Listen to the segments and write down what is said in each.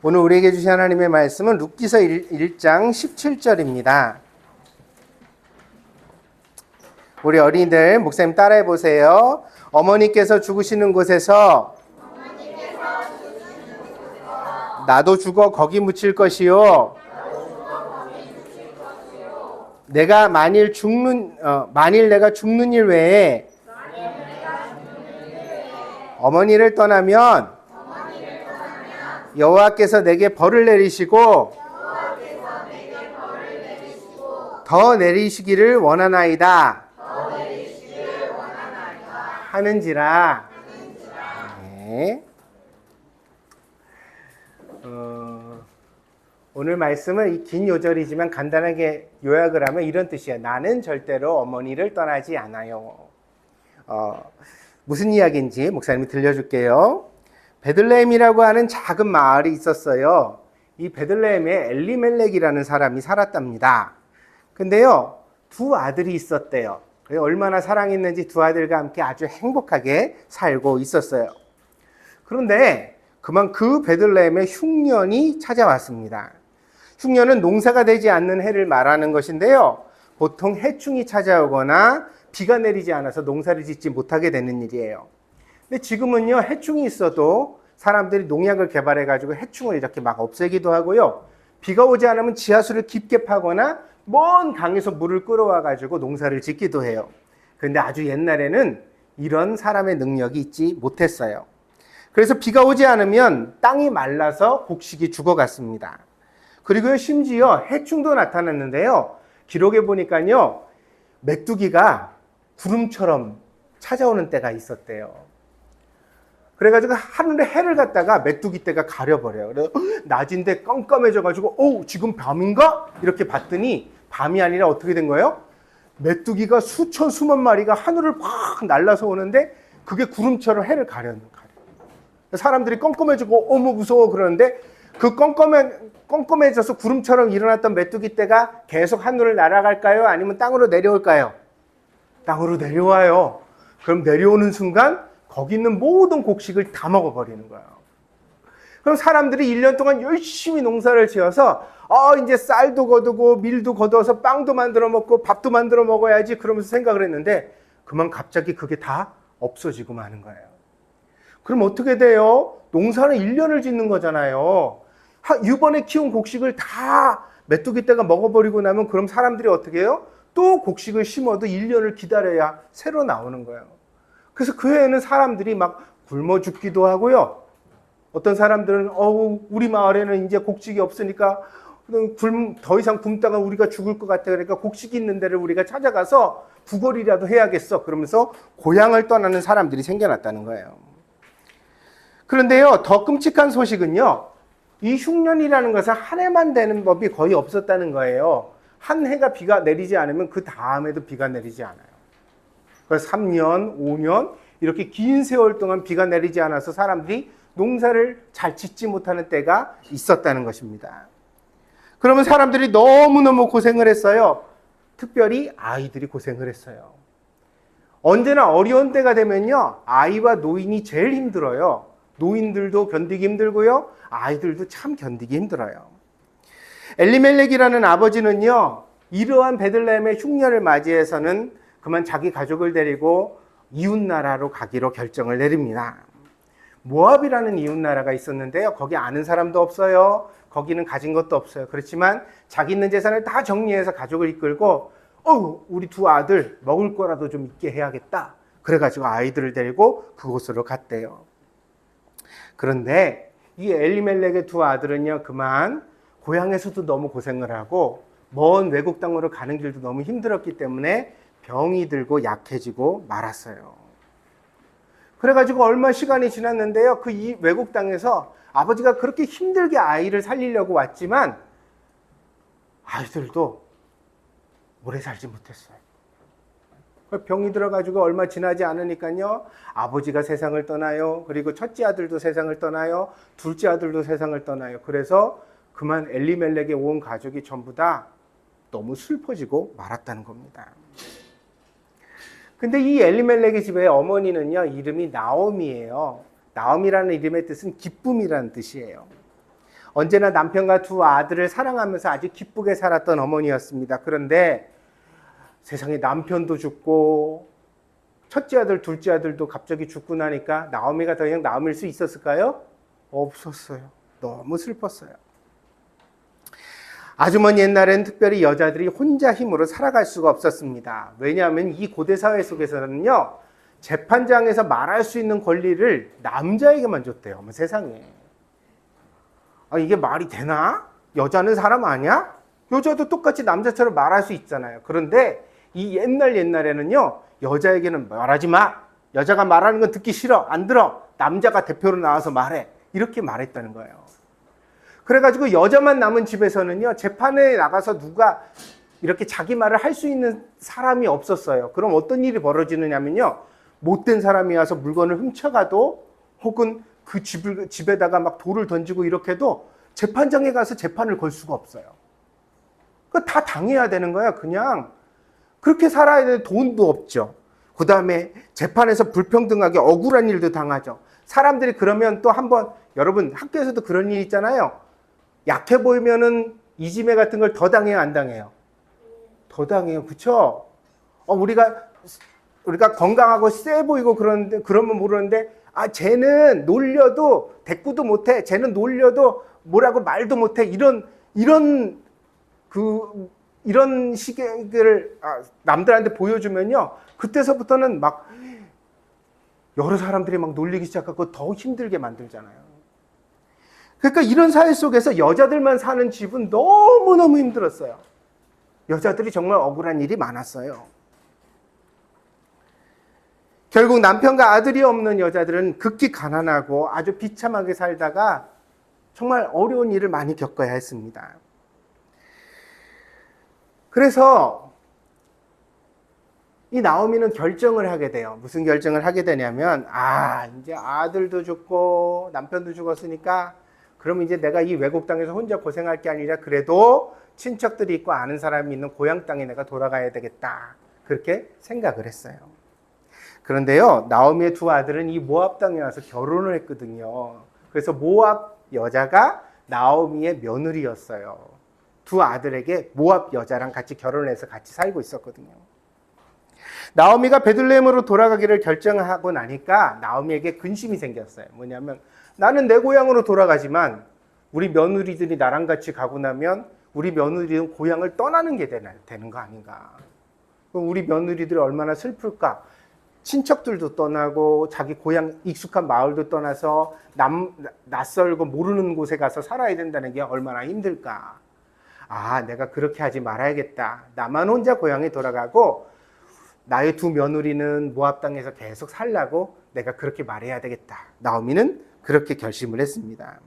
오늘 우리에게 주신 하나님의 말씀은 룻기서 1장 17절입니다. 우리 어린이들 목사님 따라해 보세요. 어머니께서 죽으시는 곳에서 나도 죽어 거기 묻힐 것이요. 내가 만일 내가 죽는 일 외에 어머니를 떠나면 여호와께서 내게 벌을 내리시고 더 내리시기를 원하나이다. 하는지라. 네. 오늘 말씀은 이 긴 요절이지만 간단하게 요약을 하면 이런 뜻이에요. 나는 절대로 어머니를 떠나지 않아요. 무슨 이야기인지 목사님이 들려줄게요. 베들레헴이라고 하는 작은 마을이 있었어요. 이 베들레헴에 엘리멜렉이라는 사람이 살았답니다. 근데요, 두 아들이 있었대요. 얼마나 사랑했는지 두 아들과 함께 아주 행복하게 살고 있었어요. 그런데 그만 그 베들레헴에 흉년이 찾아왔습니다. 흉년은 농사가 되지 않는 해를 말하는 것인데요. 보통 해충이 찾아오거나 비가 내리지 않아서 농사를 짓지 못하게 되는 일이에요. 근데 지금은요, 해충이 있어도 사람들이 농약을 개발해가지고 해충을 이렇게 막 없애기도 하고요. 비가 오지 않으면 지하수를 깊게 파거나 먼 강에서 물을 끌어와가지고 농사를 짓기도 해요. 그런데 아주 옛날에는 이런 사람의 능력이 있지 못했어요. 그래서 비가 오지 않으면 땅이 말라서 곡식이 죽어갔습니다. 그리고 심지어 해충도 나타났는데요. 기록에 보니까요, 메뚜기가 구름처럼 찾아오는 때가 있었대요. 그래가지고 하늘에 해를 갖다가 메뚜기 떼가 가려버려요. 그래서 낮인데 깜깜해져가지고 지금 밤인가? 이렇게 봤더니 밤이 아니라 어떻게 된 거예요? 메뚜기가 수천 수만 마리가 하늘을 팍 날라서 오는데 그게 구름처럼 해를 가려요. 사람들이 깜깜해지고 어머 무서워 그러는데 그 깜깜해져서 구름처럼 일어났던 메뚜기 떼가 계속 하늘을 날아갈까요? 아니면 땅으로 내려올까요? 땅으로 내려와요. 그럼 내려오는 순간 거기 있는 모든 곡식을 다 먹어버리는 거예요. 그럼 사람들이 1년 동안 열심히 농사를 지어서 이제 쌀도 거두고 밀도 거두어서 빵도 만들어 먹고 밥도 만들어 먹어야지 그러면서 생각을 했는데 그만 갑자기 그게 다 없어지고 마는 거예요. 그럼 어떻게 돼요? 농사는 1년을 짓는 거잖아요. 이번에 키운 곡식을 다 메뚜기 떼가 먹어버리고 나면 그럼 사람들이 어떻게 해요? 또 곡식을 심어도 1년을 기다려야 새로 나오는 거예요. 그래서 그 해에는 사람들이 막 굶어 죽기도 하고요. 어떤 사람들은 우리 마을에는 이제 곡식이 없으니까 더 이상 굶다가 우리가 죽을 것 같아. 그러니까 곡식이 있는 데를 우리가 찾아가서 구걸이라도 해야겠어. 그러면서 고향을 떠나는 사람들이 생겨났다는 거예요. 그런데요, 더 끔찍한 소식은요, 이 흉년이라는 것은 한 해만 되는 법이 거의 없었다는 거예요. 한 해가 비가 내리지 않으면 그 다음에도 비가 내리지 않아요. 그래서 3년, 5년 이렇게 긴 세월 동안 비가 내리지 않아서 사람들이 농사를 잘 짓지 못하는 때가 있었다는 것입니다. 그러면 사람들이 너무너무 고생을 했어요. 특별히 아이들이 고생을 했어요. 언제나 어려운 때가 되면요, 아이와 노인이 제일 힘들어요. 노인들도 견디기 힘들고요, 아이들도 참 견디기 힘들어요. 엘리멜렉이라는 아버지는요, 이러한 베들레헴의 흉년을 맞이해서는 그만 자기 가족을 데리고 이웃나라로 가기로 결정을 내립니다. 모압이라는 이웃나라가 있었는데요, 거기 아는 사람도 없어요. 거기는 가진 것도 없어요. 그렇지만 자기 있는 재산을 다 정리해서 가족을 이끌고 우리 두 아들 먹을 거라도 좀 있게 해야겠다. 그래가지고 아이들을 데리고 그곳으로 갔대요. 그런데 이 엘리멜렉의 두 아들은요, 그만 고향에서도 너무 고생을 하고 먼 외국 땅으로 가는 길도 너무 힘들었기 때문에 병이 들고 약해지고 말았어요. 그래가지고 얼마 시간이 지났는데요, 그 이 외국 땅에서 아버지가 그렇게 힘들게 아이를 살리려고 왔지만 아이들도 오래 살지 못했어요. 병이 들어가지고 얼마 지나지 않으니까요, 아버지가 세상을 떠나요. 그리고 첫째 아들도 세상을 떠나요. 둘째 아들도 세상을 떠나요. 그래서 그만 엘리멜렉의 온 가족이 전부 다 너무 슬퍼지고 말았다는 겁니다. 근데 이 엘리멜렉의 집의 어머니는요, 이름이 나오미예요. 나오미라는 이름의 뜻은 기쁨이라는 뜻이에요. 언제나 남편과 두 아들을 사랑하면서 아주 기쁘게 살았던 어머니였습니다. 그런데 세상에 남편도 죽고 첫째 아들, 둘째 아들도 갑자기 죽고 나니까 나오미가 더 이상 나오미일 수 있었을까요? 없었어요. 너무 슬펐어요. 아주머니 옛날엔 특별히 여자들이 혼자 힘으로 살아갈 수가 없었습니다. 왜냐하면 이 고대 사회 속에서는요, 재판장에서 말할 수 있는 권리를 남자에게만 줬대요. 어머, 세상에. 아, 이게 말이 되나? 여자는 사람 아니야? 여자도 똑같이 남자처럼 말할 수 있잖아요. 그런데 이 옛날에는요, 여자에게는 말하지 마. 여자가 말하는 건 듣기 싫어. 안 들어. 남자가 대표로 나와서 말해. 이렇게 말했다는 거예요. 그래가지고 여자만 남은 집에서는요, 재판에 나가서 누가 이렇게 자기 말을 할 수 있는 사람이 없었어요. 그럼 어떤 일이 벌어지느냐면요, 못된 사람이 와서 물건을 훔쳐가도 혹은 그 집에다가 막 돌을 던지고 이렇게 해도 재판장에 가서 재판을 걸 수가 없어요. 그거 다 당해야 되는 거야. 그냥 그렇게 살아야 되는 돈도 없죠. 그 다음에 재판에서 불평등하게 억울한 일도 당하죠. 사람들이 그러면 또 한번, 여러분 학교에서도 그런 일 있잖아요. 약해 보이면은 이지매 같은 걸 더 당해요, 안 당해요? 더 당해요. 그쵸? 우리가 건강하고 세 보이고 그러면 모르는데, 아, 쟤는 놀려도 대꾸도 못해. 쟤는 놀려도 뭐라고 말도 못해. 이런 시계를 남들한테 보여주면요, 그때서부터는 막 여러 사람들이 막 놀리기 시작하고 더 힘들게 만들잖아요. 그러니까 이런 사회 속에서 여자들만 사는 집은 너무너무 힘들었어요. 여자들이 정말 억울한 일이 많았어요. 결국 남편과 아들이 없는 여자들은 극히 가난하고 아주 비참하게 살다가 정말 어려운 일을 많이 겪어야 했습니다. 그래서 이 나오미는 결정을 하게 돼요. 무슨 결정을 하게 되냐면, 이제 아들도 죽고 남편도 죽었으니까 그러면 이제 내가 이 외국 땅에서 혼자 고생할 게 아니라 그래도 친척들이 있고 아는 사람이 있는 고향 땅에 내가 돌아가야 되겠다. 그렇게 생각을 했어요. 그런데요, 나오미의 두 아들은 이 모압 땅에 와서 결혼을 했거든요. 그래서 모압 여자가 나오미의 며느리였어요. 두 아들에게 모압 여자랑 같이 결혼해서 같이 살고 있었거든요. 나오미가 베들레헴으로 돌아가기를 결정하고 나니까 나오미에게 근심이 생겼어요. 뭐냐면, 나는 내 고향으로 돌아가지만 우리 며느리들이 나랑 같이 가고 나면 우리 며느리는 고향을 떠나는 게 되는 거 아닌가. 우리 며느리들이 얼마나 슬플까. 친척들도 떠나고 자기 고향 익숙한 마을도 떠나서 낯설고 모르는 곳에 가서 살아야 된다는 게 얼마나 힘들까. 내가 그렇게 하지 말아야겠다. 나만 혼자 고향에 돌아가고 나의 두 며느리는 모압 땅에서 계속 살라고 내가 그렇게 말해야 되겠다. 나오미는 그렇게 결심을 했습니다.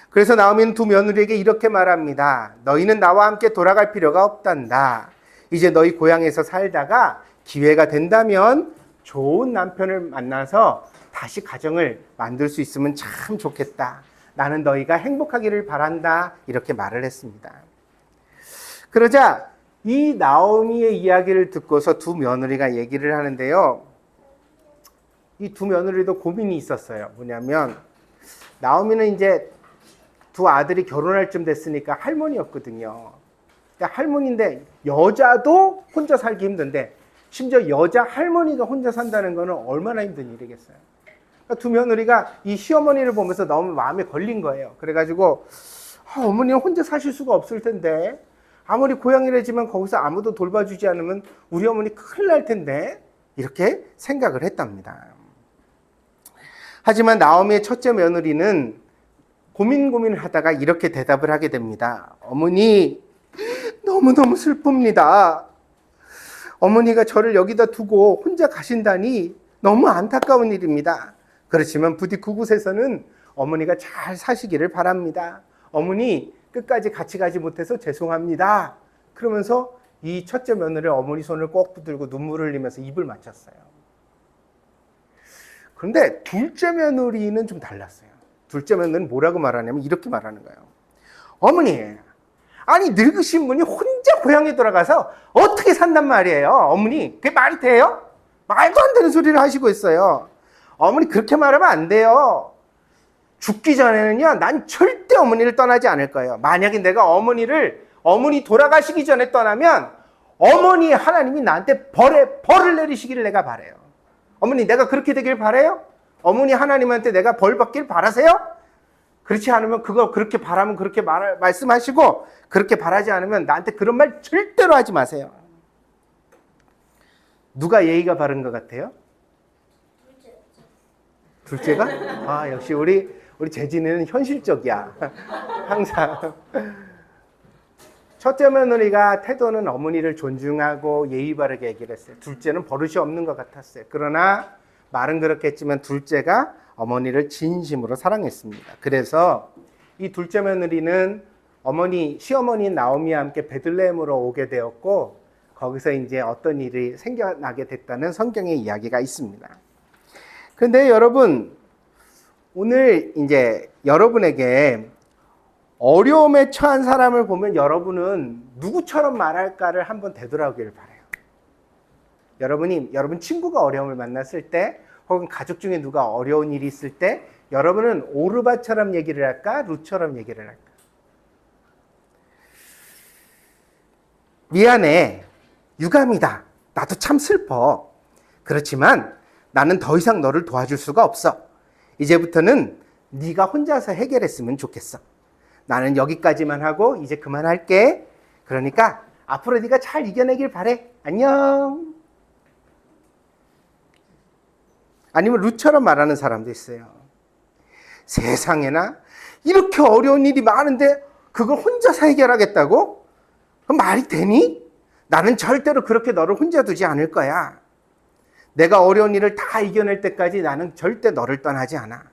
그래서 나오미는 두 며느리에게 이렇게 말합니다. 너희는 나와 함께 돌아갈 필요가 없단다. 이제 너희 고향에서 살다가 기회가 된다면 좋은 남편을 만나서 다시 가정을 만들 수 있으면 참 좋겠다. 나는 너희가 행복하기를 바란다. 이렇게 말을 했습니다. 그러자 이 나오미의 이야기를 듣고서 두 며느리가 얘기를 하는데요. 이 두 며느리도 고민이 있었어요. 뭐냐면, 나오미는 이제 두 아들이 결혼할 쯤 됐으니까 할머니였거든요. 그러니까 할머니인데 여자도 혼자 살기 힘든데 심지어 여자 할머니가 혼자 산다는 거는 얼마나 힘든 일이겠어요. 그러니까 두 며느리가 이 시어머니를 보면서 너무 마음에 걸린 거예요. 그래가지고 어머니는 혼자 사실 수가 없을 텐데, 아무리 고향이라지만 거기서 아무도 돌봐주지 않으면 우리 어머니 큰일 날 텐데, 이렇게 생각을 했답니다. 하지만 나오미의 첫째 며느리는 고민을 하다가 이렇게 대답을 하게 됩니다. 어머니, 너무너무 슬픕니다. 어머니가 저를 여기다 두고 혼자 가신다니 너무 안타까운 일입니다. 그렇지만 부디 그곳에서는 어머니가 잘 사시기를 바랍니다. 어머니, 끝까지 같이 가지 못해서 죄송합니다. 그러면서 이 첫째 며느리 어머니 손을 꼭 붙들고 눈물을 흘리면서 입을 맞췄어요. 그런데 둘째 며느리는 좀 달랐어요. 둘째 며느리는 뭐라고 말하냐면 이렇게 말하는 거예요. 어머니, 아니 늙으신 분이 혼자 고향에 돌아가서 어떻게 산단 말이에요. 어머니, 그게 말이 돼요? 말도 안 되는 소리를 하시고 있어요. 어머니, 그렇게 말하면 안 돼요. 죽기 전에는요, 난 절대 어머니를 떠나지 않을 거예요. 만약에 내가 어머니 돌아가시기 전에 떠나면 어머니 하나님이 나한테 벌을 내리시기를 내가 바라요. 어머니 내가 그렇게 되길 바라요? 어머니 하나님한테 내가 벌 받길 바라세요? 그렇지 않으면 그렇게 바라면 그렇게 말씀하시고, 그렇게 바라지 않으면 나한테 그런 말 절대로 하지 마세요. 누가 예의가 바른 것 같아요? 둘째가? 아, 역시 우리 재진이는 현실적이야. 항상. 첫째 며느리가 태도는 어머니를 존중하고 예의 바르게 얘기를 했어요. 둘째는 버릇이 없는 것 같았어요. 그러나 말은 그렇게 했지만 둘째가 어머니를 진심으로 사랑했습니다. 그래서 이 둘째 며느리는 시어머니 나오미와 함께 베들레헴으로 오게 되었고, 거기서 이제 어떤 일이 생겨나게 됐다는 성경의 이야기가 있습니다. 그런데 여러분, 오늘 이제 여러분에게 어려움에 처한 사람을 보면 여러분은 누구처럼 말할까를 한번 되돌아보기를 바라요. 여러분 친구가 어려움을 만났을 때, 혹은 가족 중에 누가 어려운 일이 있을 때, 여러분은 오르바처럼 얘기를 할까, 룻처럼 얘기를 할까? 미안해. 유감이다. 나도 참 슬퍼. 그렇지만 나는 더 이상 너를 도와줄 수가 없어. 이제부터는 네가 혼자서 해결했으면 좋겠어. 나는 여기까지만 하고 이제 그만할게. 그러니까 앞으로 네가 잘 이겨내길 바래. 안녕. 아니면 룻처럼 말하는 사람도 있어요. 세상에나 이렇게 어려운 일이 많은데 그걸 혼자서 해결하겠다고? 그럼 말이 되니? 나는 절대로 그렇게 너를 혼자 두지 않을 거야. 내가 어려운 일을 다 이겨낼 때까지 나는 절대 너를 떠나지 않아.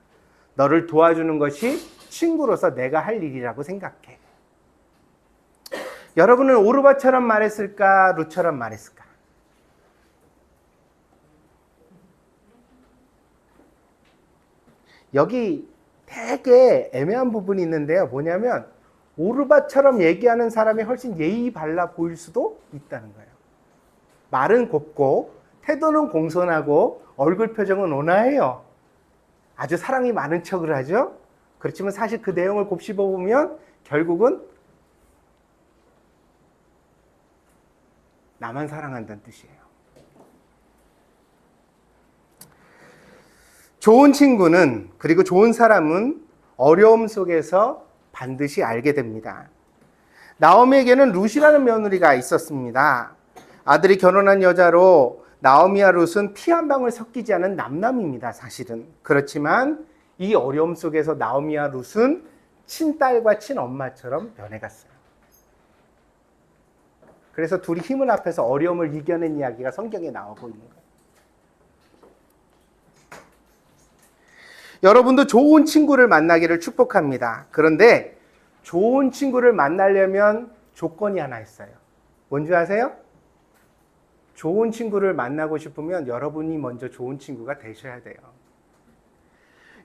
너를 도와주는 것이 친구로서 내가 할 일이라고 생각해. 여러분은 오르바처럼 말했을까, 룻처럼 말했을까? 여기 되게 애매한 부분이 있는데요. 뭐냐면 오르바처럼 얘기하는 사람이 훨씬 예의 발라 보일 수도 있다는 거예요. 말은 곱고 태도는 공손하고 얼굴 표정은 온화해요. 아주 사랑이 많은 척을 하죠. 그렇지만 사실 그 내용을 곱씹어 보면 결국은 나만 사랑한다는 뜻이에요. 좋은 친구는, 그리고 좋은 사람은 어려움 속에서 반드시 알게 됩니다. 나오미에게는 룻이라는 며느리가 있었습니다. 아들이 결혼한 여자로 나오미와 룻은 피 한 방울 섞이지 않은 남남입니다, 사실은. 그렇지만 이 어려움 속에서 나오미와 룻은 친딸과 친엄마처럼 변해갔어요. 그래서 둘이 힘을 합해서 어려움을 이겨낸 이야기가 성경에 나오고 있는 거예요. 여러분도 좋은 친구를 만나기를 축복합니다. 그런데 좋은 친구를 만나려면 조건이 하나 있어요. 뭔지 아세요? 좋은 친구를 만나고 싶으면 여러분이 먼저 좋은 친구가 되셔야 돼요.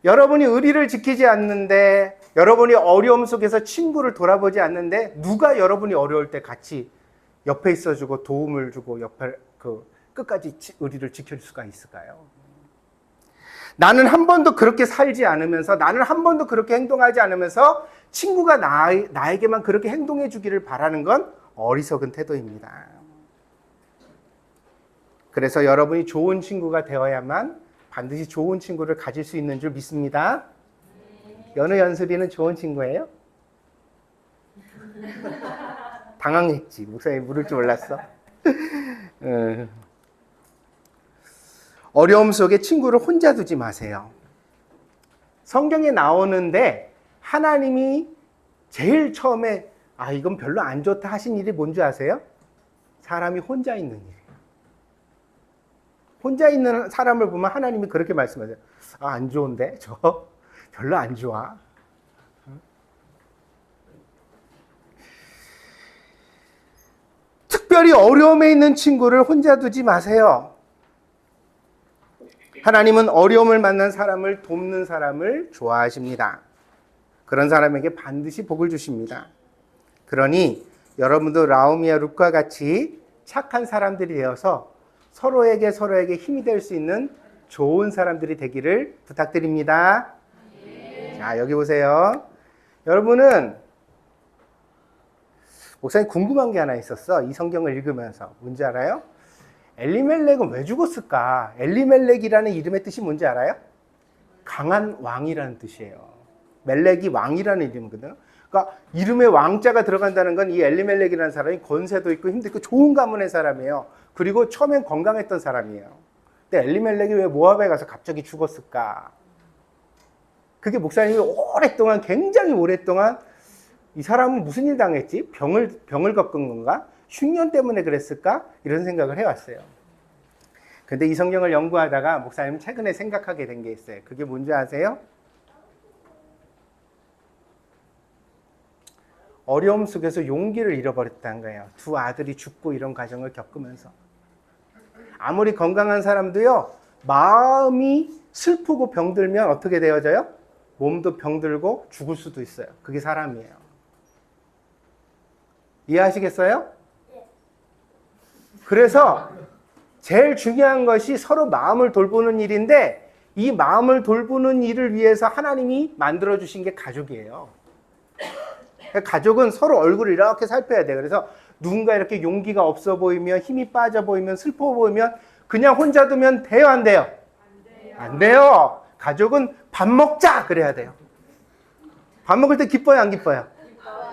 여러분이 의리를 지키지 않는데, 여러분이 어려움 속에서 친구를 돌아보지 않는데, 누가 여러분이 어려울 때 같이 옆에 있어주고 도움을 주고 끝까지 의리를 지킬 수가 있을까요? 나는 한 번도 그렇게 살지 않으면서, 나는 한 번도 그렇게 행동하지 않으면서 친구가 나에게만 그렇게 행동해 주기를 바라는 건 어리석은 태도입니다. 그래서 여러분이 좋은 친구가 되어야만 반드시 좋은 친구를 가질 수 있는 줄 믿습니다. 연우 연습이는 좋은 친구예요? 당황했지. 목사님 물을 줄 몰랐어. 어려움 속에 친구를 혼자 두지 마세요. 성경에 나오는데 하나님이 제일 처음에 이건 별로 안 좋다 하신 일이 뭔지 아세요? 사람이 혼자 있는 일이에요. 혼자 있는 사람을 보면 하나님이 그렇게 말씀하세요. 안 좋은데? 저 별로 안 좋아. 특별히 어려움에 있는 친구를 혼자 두지 마세요. 하나님은 어려움을 만난 사람을 돕는 사람을 좋아하십니다. 그런 사람에게 반드시 복을 주십니다. 그러니 여러분도 나오미와 룻과 같이 착한 사람들이 되어서 서로에게 힘이 될 수 있는 좋은 사람들이 되기를 부탁드립니다. 자, 여기 보세요. 여러분은 목사님 궁금한 게 하나 있었어. 이 성경을 읽으면서. 뭔지 알아요? 엘리멜렉은 왜 죽었을까? 엘리멜렉이라는 이름의 뜻이 뭔지 알아요? 강한 왕이라는 뜻이에요. 멜렉이 왕이라는 이름이거든요. 그러니까 이름에 왕자가 들어간다는 건 이 엘리멜렉이라는 사람이 권세도 있고 힘도 있고 좋은 가문의 사람이에요. 그리고 처음엔 건강했던 사람이에요. 근데 엘리멜렉이 왜 모압에 가서 갑자기 죽었을까? 그게 목사님이 오랫동안, 굉장히 오랫동안 이 사람은 무슨 일 당했지? 병을 겪은 건가? 흉년 때문에 그랬을까? 이런 생각을 해왔어요. 근데 이 성경을 연구하다가 목사님 최근에 생각하게 된 게 있어요. 그게 뭔지 아세요? 어려움 속에서 용기를 잃어버렸다는 거예요. 두 아들이 죽고 이런 과정을 겪으면서. 아무리 건강한 사람도요, 마음이 슬프고 병들면 어떻게 되어져요? 몸도 병들고 죽을 수도 있어요. 그게 사람이에요. 이해하시겠어요? 그래서 제일 중요한 것이 서로 마음을 돌보는 일인데, 이 마음을 돌보는 일을 위해서 하나님이 만들어주신 게 가족이에요. 가족은 서로 얼굴을 이렇게 살펴야 돼요. 그래서 누군가 이렇게 용기가 없어 보이면, 힘이 빠져 보이면, 슬퍼 보이면 그냥 혼자 두면 돼요, 안 돼요? 안 돼요. 가족은 밥 먹자 그래야 돼요. 밥 먹을 때 기뻐요, 안 기뻐요?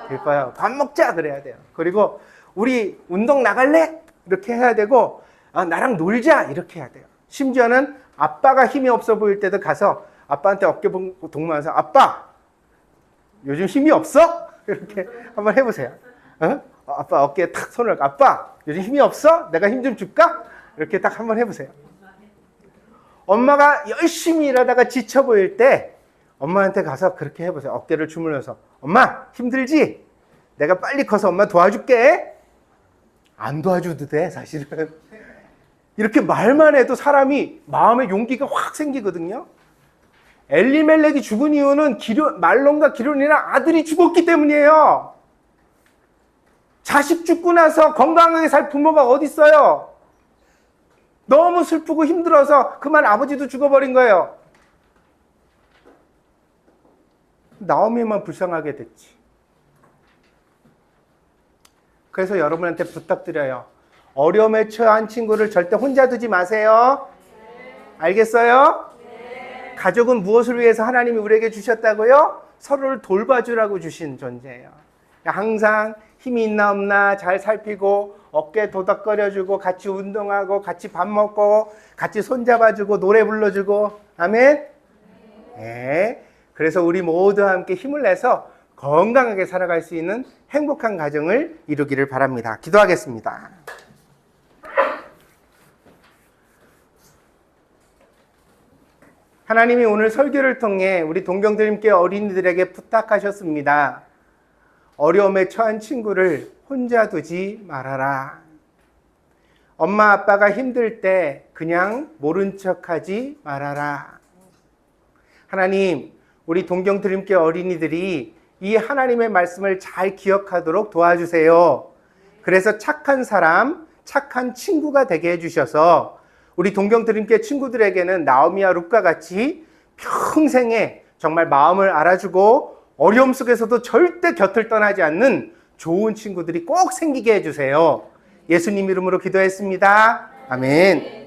기뻐요. 밥 먹자 그래야 돼요. 그리고 우리 운동 나갈래? 이렇게 해야 되고, 나랑 놀자 이렇게 해야 돼요. 심지어는 아빠가 힘이 없어 보일 때도 가서 아빠한테 어깨 동무하면서, 아빠 요즘 힘이 없어? 이렇게 한번 해보세요. 아빠 어깨에 탁 손을, 아빠 요즘 힘이 없어? 내가 힘 좀 줄까? 이렇게 딱 한번 해보세요. 엄마가 열심히 일하다가 지쳐 보일 때 엄마한테 가서 그렇게 해보세요. 어깨를 주물러서, 엄마 힘들지? 내가 빨리 커서 엄마 도와줄게. 안 도와줘도 돼, 사실은. 이렇게 말만 해도 사람이 마음에 용기가 확 생기거든요. 엘리멜렉이 죽은 이유는 말론과 기론이랑 아들이 죽었기 때문이에요. 자식 죽고 나서 건강하게 살 부모가 어디 있어요? 너무 슬프고 힘들어서 그만 아버지도 죽어버린 거예요. 나오미만 불쌍하게 됐지. 그래서 여러분한테 부탁드려요. 어려움에 처한 친구를 절대 혼자 두지 마세요. 알겠어요? 가족은 무엇을 위해서 하나님이 우리에게 주셨다고요? 서로를 돌봐주라고 주신 존재예요. 항상 힘이 있나 없나 잘 살피고 어깨 도닥거려주고 같이 운동하고 같이 밥 먹고 같이 손잡아주고 노래 불러주고. 아멘? 네. 그래서 우리 모두 함께 힘을 내서 건강하게 살아갈 수 있는 행복한 가정을 이루기를 바랍니다. 기도하겠습니다. 하나님이 오늘 설교를 통해 우리 동경드림교회 어린이들에게 부탁하셨습니다. 어려움에 처한 친구를 혼자 두지 말아라. 엄마 아빠가 힘들 때 그냥 모른 척하지 말아라. 하나님, 우리 동경드림교회 어린이들이 이 하나님의 말씀을 잘 기억하도록 도와주세요. 그래서 착한 사람, 착한 친구가 되게 해주셔서 우리 동경드림교회 친구들에게는 나오미와 룻과 같이 평생에 정말 마음을 알아주고 어려움 속에서도 절대 곁을 떠나지 않는 좋은 친구들이 꼭 생기게 해주세요. 예수님 이름으로 기도했습니다. 아멘.